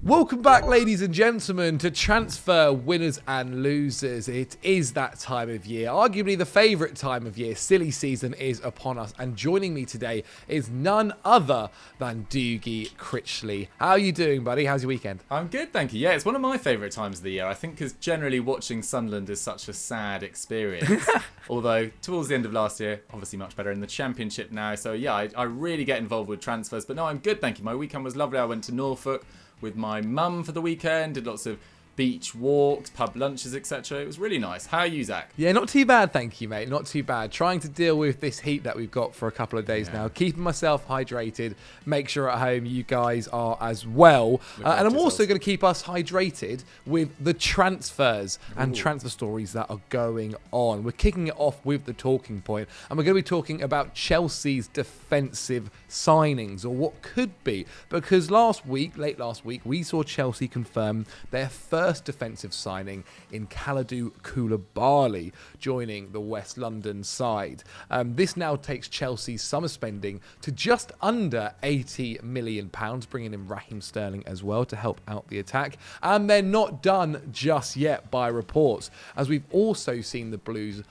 Welcome back, ladies and gentlemen, to Transfer Winners and Losers. It is that time of year, arguably the favourite time of year. Silly season is upon us, and joining me today is none other than Doogie Critchley. How are you doing, buddy? How's your weekend? I'm good, thank you. Yeah, it's one of my favourite times of the year, I think, because generally watching Sunderland is such a sad experience. Although, towards the end of last year, obviously much better in the Championship now. So yeah, I really get involved with transfers. But no, I'm good, thank you. My weekend was lovely. I went to Norfolk with my mum for the weekend, did lots of beach walks, pub lunches, etc. It was really nice. How are you, Zach? Yeah, not too bad, thank you, mate. Not too bad. Trying to deal with this heat that we've got for a couple of days now. Keeping myself hydrated. Make sure at home you guys are as well. And I'm also going to keep us hydrated with the transfers and transfer stories that are going on. We're kicking it off with the talking point, and we're going to be talking about Chelsea's defensive signings, or what could be, because late last week, we saw Chelsea confirm their first defensive signing in Kalidou Koulibaly, joining the West London side. This now takes Chelsea's summer spending to just under £80 million, bringing in Raheem Sterling as well to help out the attack. And they're not done just yet by reports, as we've also seen the Blues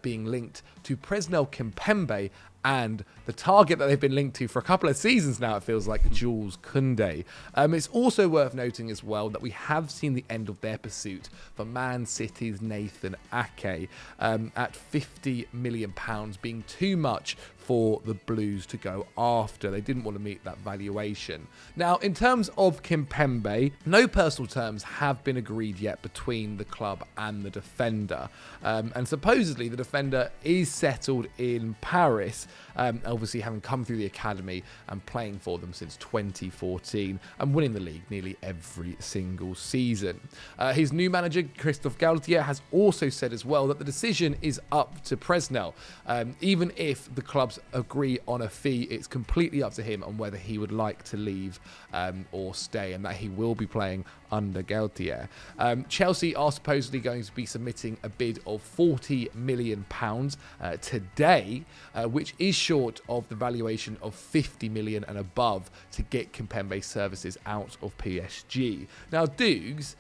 being linked to Presnel Kimpembe and the target that they've been linked to for a couple of seasons now, it feels like, Jules Kounde. It's also worth noting as well that we have seen the end of their pursuit for Man City's Nathan Ake at £50 million being too much for the Blues to go after. They didn't want to meet that valuation. Now, in terms of Kimpembe, no personal terms have been agreed yet between the club and the defender. And supposedly the defender is settled in Paris, obviously having come through the academy and playing for them since 2014 and winning the league nearly every single season. His new manager, Christophe Galtier, has also said as well that the decision is up to Presnel. Even if the clubs agree on a fee, it's completely up to him on whether he would like to leave or stay, and that he will be playing under Galtier. Chelsea are supposedly going to be submitting a bid of £40 million today, which is short of the valuation of £50 million and above to get Kimpembe's services out of PSG. Now, Dukes,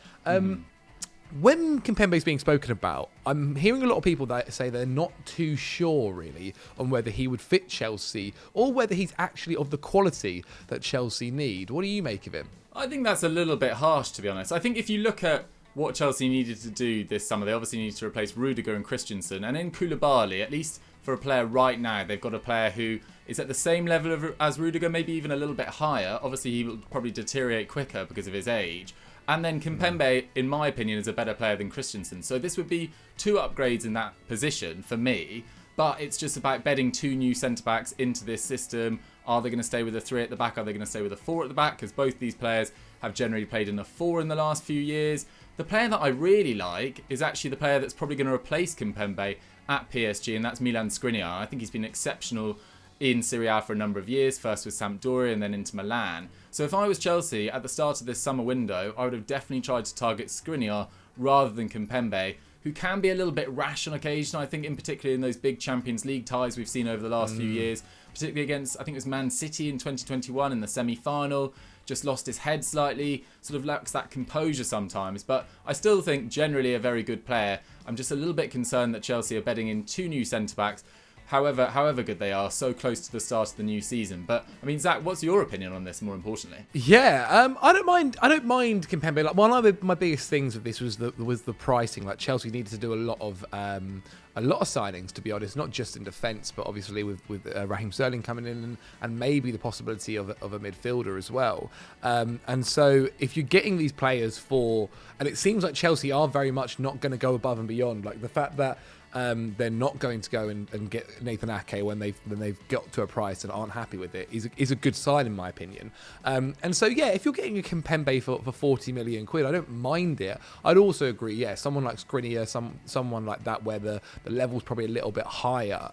when Kimpembe is being spoken about, I'm hearing a lot of people that say they're not too sure, really, on whether he would fit Chelsea or whether he's actually of the quality that Chelsea need. What do you make of him? I think that's a little bit harsh, to be honest. I think if you look at what Chelsea needed to do this summer, they obviously needed to replace Rudiger and Christensen. And in Koulibaly, at least for a player right now, they've got a player who is at the same level as Rudiger, maybe even a little bit higher. Obviously, he will probably deteriorate quicker because of his age. And then Kimpembe, in my opinion, is a better player than Christensen. So this would be two upgrades in that position for me. But it's just about bedding two new centre-backs into this system. Are they going to stay with a 3 at the back? Are they going to stay with a 4 at the back? Because both these players have generally played in a 4 in the last few years. The player that I really like is actually the player that's probably going to replace Kimpembe at PSG, and that's Milan Skriniar. I think he's been exceptional in Serie A for a number of years, first with Sampdoria and then into Milan. So if I was Chelsea at the start of this summer window, I would have definitely tried to target Skriniar rather than Kimpembe, who can be a little bit rash on occasion. I think in particular in those big Champions League ties we've seen over the last few years, particularly against, I think it was Man City in 2021 in the semi-final, just lost his head slightly, sort of lacks that composure sometimes. But I still think generally a very good player. I'm just a little bit concerned that Chelsea are bedding in two new centre-backs, however good they are, so close to the start of the new season. But I mean, Zach, what's your opinion on this? More importantly, I don't mind Kimpembe. Like, one of my biggest things with this was the pricing. Like, Chelsea needed to do a lot of signings, to be honest, not just in defence, but obviously with Raheem Sterling coming in and maybe the possibility of a midfielder as well. And so if you're getting these players and it seems like Chelsea are very much not going to go above and beyond, like the fact that they're not going to go and get Nathan Ake when they've got to a price and aren't happy with it is a good sign, in my opinion. And so, yeah, if you're getting a Kimpembe for 40 million quid, I don't mind it. I'd also agree, yeah, someone like Skriniar, someone like that where the level's probably a little bit higher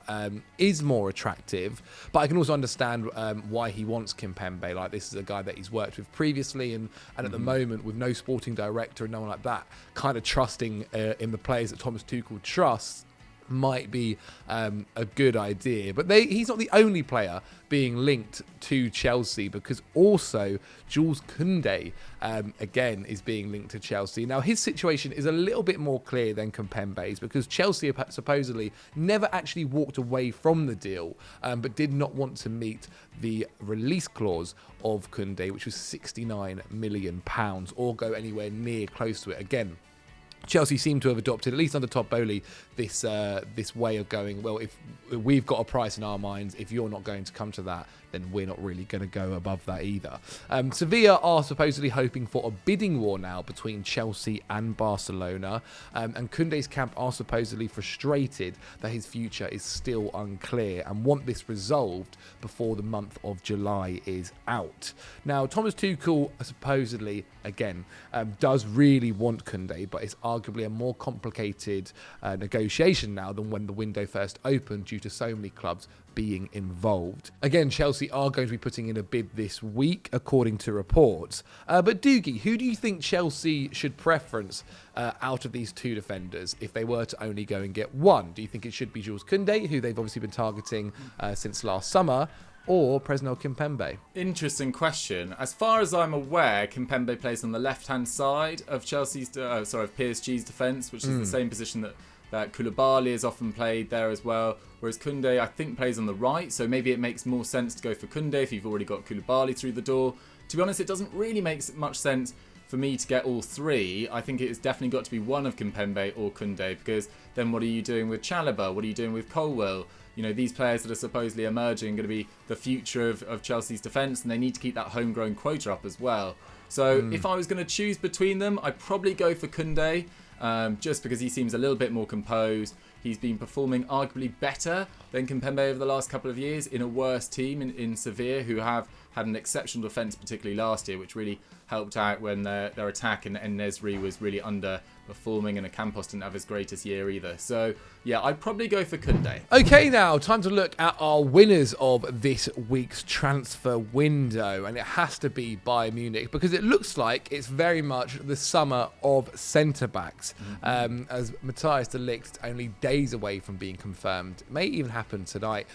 is more attractive. But I can also understand why he wants Kimpembe. Like, this is a guy that he's worked with previously, and at the moment, with no sporting director and no one like that, kind of trusting in the players that Thomas Tuchel trusts, might be a good idea. But he's not the only player being linked to Chelsea, because also Jules Kounde, again, is being linked to Chelsea. Now, his situation is a little bit more clear than Kimpembe's, because Chelsea supposedly never actually walked away from the deal, but did not want to meet the release clause of Kounde, which was £69 million, or go anywhere near close to it. Again, Chelsea seem to have adopted, at least under Todd Bowley, this way of going, well, if we've got a price in our minds, if you're not going to come to that, then we're not really going to go above that either. Sevilla are supposedly hoping for a bidding war now between Chelsea and Barcelona, and Kounde's camp are supposedly frustrated that his future is still unclear and want this resolved before the month of July is out. Now, Thomas Tuchel supposedly, again, does really want Kounde, but it's arguably a more complicated negotiation now than when the window first opened, due to so many clubs being involved. Again, Chelsea are going to be putting in a bid this week, according to reports. But Doogie, who do you think Chelsea should preference out of these two defenders if they were to only go and get one? Do you think it should be Jules Kounde, who they've obviously been targeting since last summer, or Presnel Kimpembe? Interesting question. As far as I'm aware, Kimpembe plays on the left-hand side of PSG's defence, which is the same position that Koulibaly has often played there as well, whereas Kounde, I think, plays on the right, so maybe it makes more sense to go for Kounde if you've already got Koulibaly through the door. To be honest, it doesn't really make much sense for me to get all three. I think it's definitely got to be one of Kimpembe or Kounde, because then what are you doing with Chalobah? What are you doing with Colwill? You know, these players that are supposedly emerging are going to be the future of Chelsea's defence, and they need to keep that homegrown quota up as well. So if I was going to choose between them, I'd probably go for Kounde, just because he seems a little bit more composed. He's been performing arguably better than Kimpembe over the last couple of years in a worse team in Sevilla, who have had an exceptional defence, particularly last year, which really helped out when their attack and Nesri was really underperforming, and Ocampos didn't have his greatest year either. So, yeah, I'd probably go for Kounde. Okay, now, time to look at our winners of this week's transfer window, and it has to be Bayern Munich, because it looks like it's very much the summer of centre-backs, as Matthias de Ligt, only days away from being confirmed, it may even happen tonight,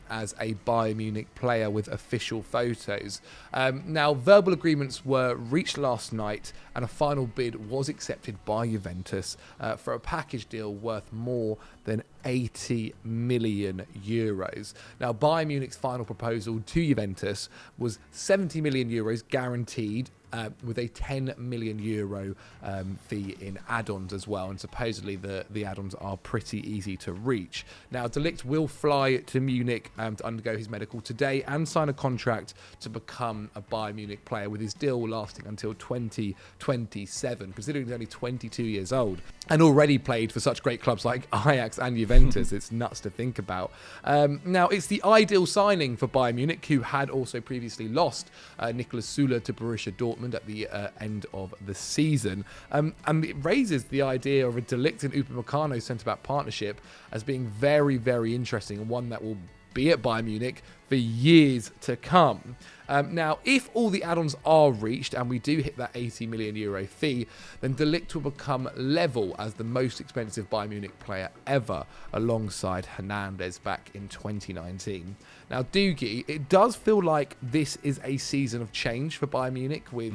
as a Bayern Munich player with official photos. Now, verbal agreements were reached last night, and a final bid was accepted by Juventus for a package deal worth more than 80 million euros. Now, Bayern Munich's final proposal to Juventus was 70 million euros guaranteed, with a 10 million euro fee in add-ons as well, and supposedly the add-ons are pretty easy to reach. Now, De Ligt will fly to Munich to undergo his medical today and sign a contract to become a Bayern Munich player, with his deal lasting until 2027, considering he's only 22 years old and already played for such great clubs like Ajax and Juventus. It's nuts to think about. Now, it's the ideal signing for Bayern Munich, who had also previously lost Niklas Süle to Borussia Dortmund at the end of the season. And it raises the idea of a De Ligt and Upamecano centre-back partnership as being very, very interesting, and one that will be at Bayern Munich for years to come. Now, if all the add-ons are reached and we do hit that 80 million euro fee, then De Ligt will become level as the most expensive Bayern Munich player ever, alongside Hernandez back in 2019. Now, Doogie, it does feel like this is a season of change for Bayern Munich, with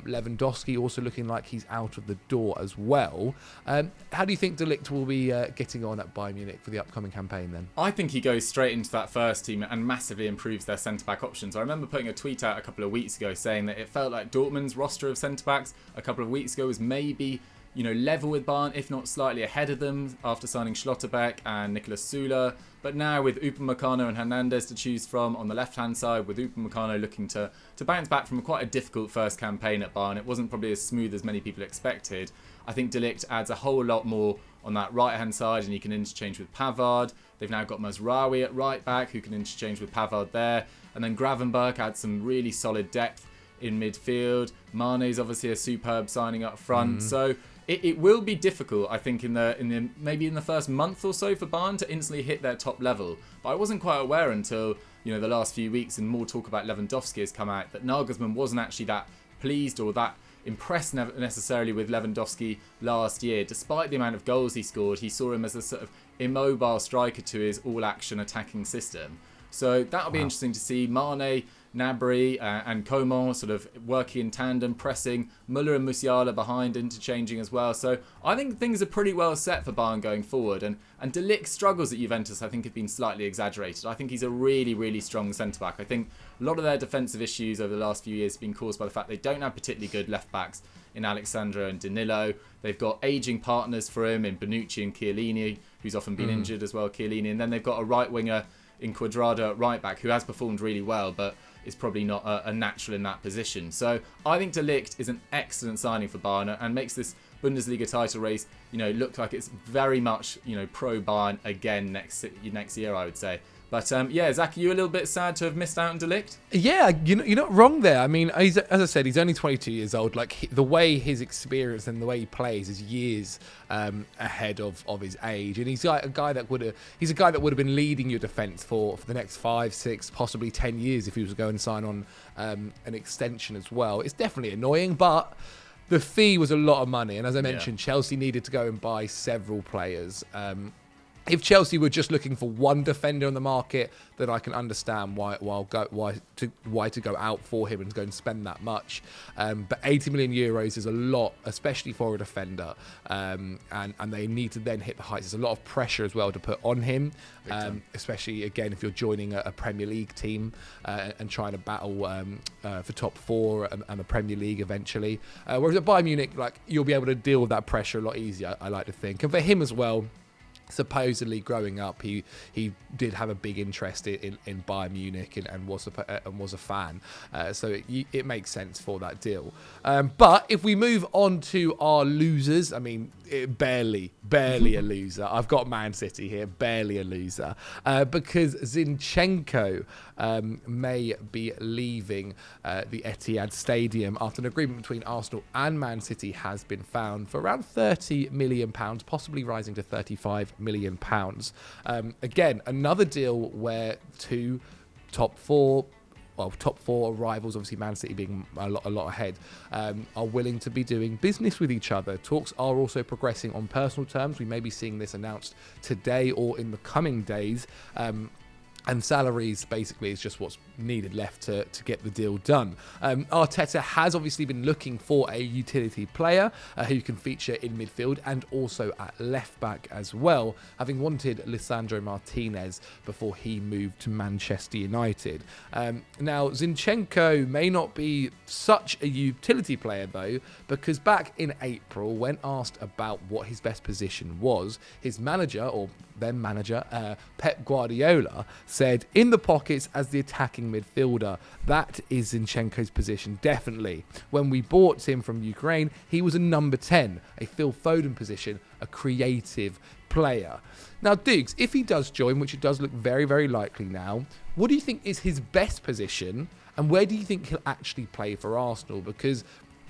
Lewandowski also looking like he's out of the door as well. How do you think De Ligt will be getting on at Bayern Munich for the upcoming campaign then? I think he goes straight into that first team and massively improves their centre-back options. I remember putting a tweet out a couple of weeks ago saying that it felt like Dortmund's roster of centre-backs a couple of weeks ago was maybe, level with Bayern, if not slightly ahead of them, after signing Schlotterbeck and Niklas Süle. But now with Upamecano and Hernandez to choose from on the left-hand side, with Upamecano looking to bounce back from quite a difficult first campaign at Bayern, it wasn't probably as smooth as many people expected. I think De Ligt adds a whole lot more on that right-hand side, and he can interchange with Pavard. They've now got Mazraoui at right-back, who can interchange with Pavard there. And then Gravenberch adds some really solid depth in midfield. Mane's obviously a superb signing up front. So it will be difficult, I think, maybe in the first month or so for Bayern to instantly hit their top level. But I wasn't quite aware until the last few weeks, and more talk about Lewandowski has come out, that Nagelsmann wasn't actually that pleased or that impressed necessarily with Lewandowski last year. Despite the amount of goals he scored, he saw him as a sort of immobile striker to his all-action attacking system. So that'll be interesting to see. Mane, Gnabry and Coman sort of working in tandem, pressing, Müller and Musiala behind, interchanging as well. So I think things are pretty well set for Bayern going forward. And De Ligt's struggles at Juventus, I think, have been slightly exaggerated. I think he's a really, really strong centre-back. I think a lot of their defensive issues over the last few years have been caused by the fact they don't have particularly good left-backs in Alexandro and Danilo. They've got ageing partners for him in Bonucci and Chiellini, who's often been injured as well, Chiellini. And then they've got a right-winger in Cuadrado at right-back, who has performed really well, but is probably not a natural in that position. So I think De Ligt is an excellent signing for Bayern and makes this Bundesliga title race, look like it's very much, pro Bayern again next year, I would say. But Zach, are you a little bit sad to have missed out on De Ligt? Yeah, you're not wrong there. I mean, as I said, he's only 22 years old. Like the way his experience and the way he plays is years ahead of his age, and he's like a guy that would have been leading your defence for the next 5, 6, possibly 10 years if he was to go and sign on an extension as well. It's definitely annoying, but the fee was a lot of money, and as I mentioned, Chelsea needed to go and buy several players. If Chelsea were just looking for one defender on the market, then I can understand why to go out for him and go and spend that much. But 80 million euros is a lot, especially for a defender. And they need to then hit the heights. There's a lot of pressure as well to put on him, especially again if you're joining a Premier League team and trying to battle for top 4 and the Premier League eventually. Whereas at Bayern Munich, you'll be able to deal with that pressure a lot easier, I like to think. And for him as well, supposedly growing up, he did have a big interest in Bayern Munich and was a fan, so it makes sense for that deal. But if we move on to our losers, I mean, barely a loser. I've got Man City here, barely a loser, because Zinchenko may be leaving the Etihad Stadium after an agreement between Arsenal and Man City has been found for around £30 million, possibly rising to £35 million. Again, another deal where two top four rivals, obviously Man City being a lot ahead, are willing to be doing business with each other. Talks are also progressing on personal terms. We may be seeing this announced today or in the coming days. And salaries basically is just what's needed left to get the deal done. Arteta has obviously been looking for a utility player who can feature in midfield and also at left back as well, having wanted Lisandro Martinez before he moved to Manchester United. Now, Zinchenko may not be such a utility player though, because back in April, when asked about what his best position was, his manager, or then manager, Pep Guardiola, said, in the pockets as the attacking midfielder. That is Zinchenko's position, definitely. When we bought him from Ukraine, he was a number 10, a Phil Foden position, a creative player. Now, Dukes, if he does join, which it does look very, very likely now, what do you think is his best position, and where do you think he'll actually play for Arsenal? Because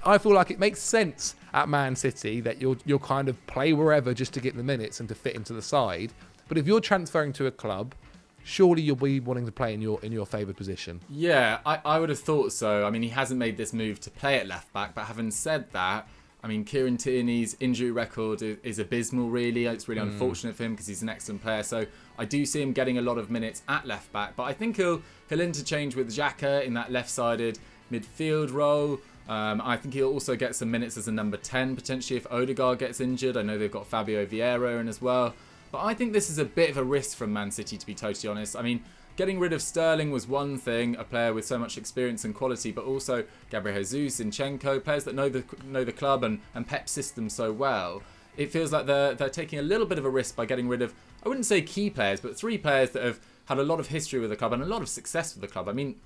I feel like it makes sense at Man City that you'll kind of play wherever just to get the minutes and to fit into the side. But if you're transferring to a club, surely you'll be wanting to play in your favoured position. Yeah, I would have thought so. I mean, he hasn't made this move to play at left back, but having said that, I mean, Kieran Tierney's injury record is abysmal, really. It's really unfortunate for him because he's an excellent player. So I do see him getting a lot of minutes at left back, but I think he'll interchange with Xhaka in that left-sided midfield role. I think he'll also get some minutes as a number 10, potentially if Odegaard gets injured. I know they've got Fabio Vieira in as well. But I think this is a bit of a risk from Man City, to be totally honest. I mean, getting rid of Sterling was one thing, a player with so much experience and quality, but also Gabriel Jesus, Zinchenko, players that know the club and Pep's system so well. It feels like they're taking a little bit of a risk by getting rid of, I wouldn't say key players, but 3 players that have had a lot of history with the club and a lot of success with the club. I mean,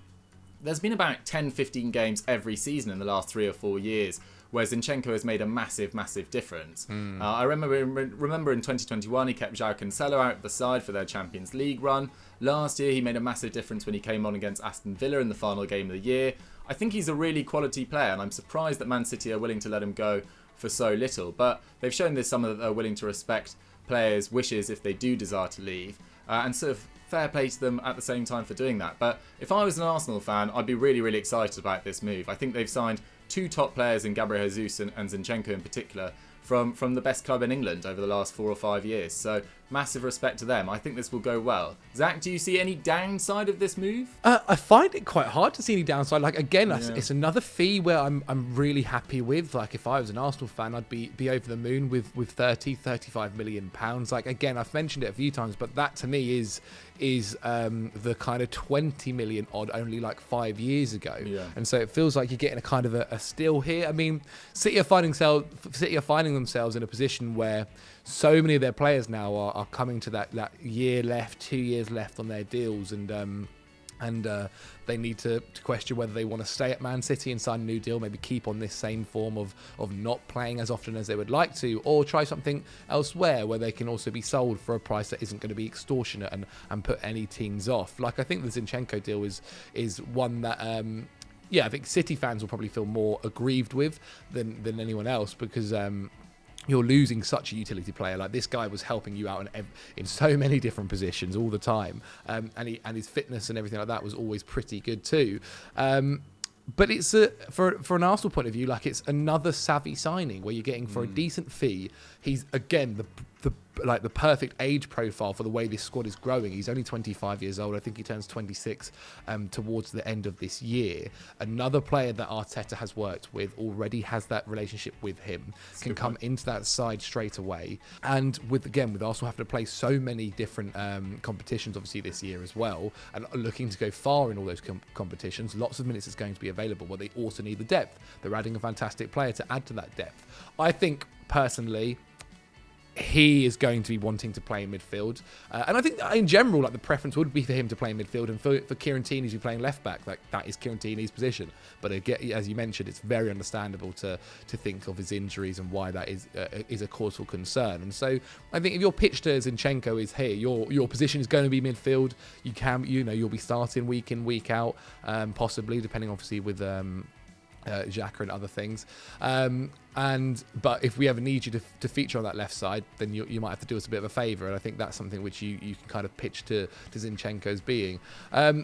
there's been about 10-15 games every season in the last 3 or 4 years where Zinchenko has made a massive, massive difference. I remember in 2021, he kept João Cancelo out of the side for their Champions League run. Last year, he made a massive difference when he came on against Aston Villa in the final game of the year. I think he's a really quality player, and I'm surprised that Man City are willing to let him go for so little. But they've shown this summer that they're willing to respect players' wishes if they do desire to leave. And sort of fair play to them at the same time for doing that. But if I was an Arsenal fan, I'd be really, really excited about this move. I think they've signed two top players in Gabriel Jesus and Zinchenko in particular from the best club in England over the last 4 or 5 years. So massive respect to them. I think this will go well. Zach, do you see any downside of this move? I find it quite hard to see any downside. Like, again, it's another fee where I'm really happy with. Like, if I was an Arsenal fan, I'd be over the moon with 35 million pounds. Like, again, I've mentioned it a few times, but that to me is the kind of 20 million odd only like 5 years ago. Yeah. And so it feels like you're getting a kind of a steal here. I mean, City are finding themselves in a position where so many of their players now are coming to that year left, 2 years left on their deals, and they need to question whether they want to stay at Man City and sign a new deal, maybe keep on this same form of not playing as often as they would like to, or try something elsewhere where they can also be sold for a price that isn't going to be extortionate and put any teams off. Like, I think the Zinchenko deal is one that I think City fans will probably feel more aggrieved with than anyone else, because you're losing such a utility player. Like, this guy was helping you out in so many different positions all the time, and his fitness and everything like that was always pretty good too. But it's for an Arsenal point of view, like, it's another savvy signing where you're getting for a decent fee. He's again the perfect age profile for the way this squad is growing. He's only 25 years old. I think he turns 26 towards the end of this year. Another player that Arteta has worked with, already has that relationship with him, can come into that side straight away. And with Arsenal having to play so many different competitions obviously this year as well, and looking to go far in all those competitions, lots of minutes is going to be available, but they also need the depth. They're adding a fantastic player to add to that depth. I think personally, he is going to be wanting to play in midfield, and I think in general, like, the preference would be for him to play in midfield, and for Kieran Tierney to be playing left back. Like, that is Kieran Tierney's position. But again, as you mentioned, it's very understandable to think of his injuries and why that is a cause for concern. And so I think if your pitch to Zinchenko is here, your position is going to be midfield. You'll be starting week in, week out, possibly depending obviously with Xhaka and other things. But if we ever need you to feature on that left side, then you might have to do us a bit of a favour, and I think that's something which you can kind of pitch to Zinchenko's being. I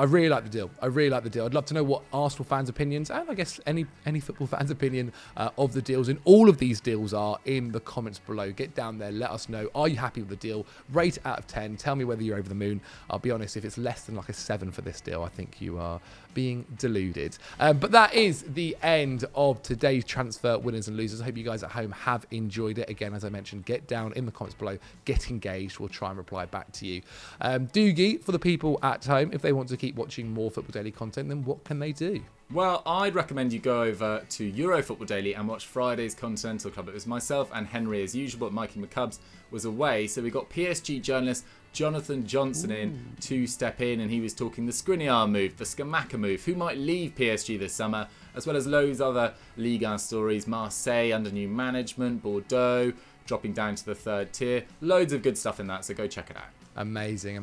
really like the deal. I'd love to know what Arsenal fans' opinions, and I guess any football fans' opinion of the deals in all of these deals are in the comments below. Get down there, let us know. Are you happy with the deal? Rate it out of 10. Tell me whether you're over the moon. I'll be honest, if it's less than like a 7 for this deal, I think you are being deluded. But that is the end of today's transfer winners and losers. I hope you guys at home have enjoyed it. Again, as I mentioned, get down in the comments below, get engaged. We'll try and reply back to you. Doogie, for the people at home, if they want to keep watching more Football Daily content, then what can they do? Well, I'd recommend you go over to Euro Football Daily and watch Friday's Continental Club. It was myself and Henry as usual, but Mikey McCubbs was away. So we got PSG journalist Jonathan Johnson in to step in, and he was talking the Skriniar move, the Scamacca move, who might leave PSG this summer, as well as loads of other Ligue 1 stories, Marseille under new management, Bordeaux dropping down to the 3rd tier. Loads of good stuff in that, so go check it out. Amazing.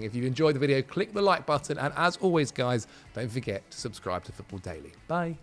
If you've enjoyed the video, click the like button, and as always, guys, don't forget to subscribe to Football Daily. Bye.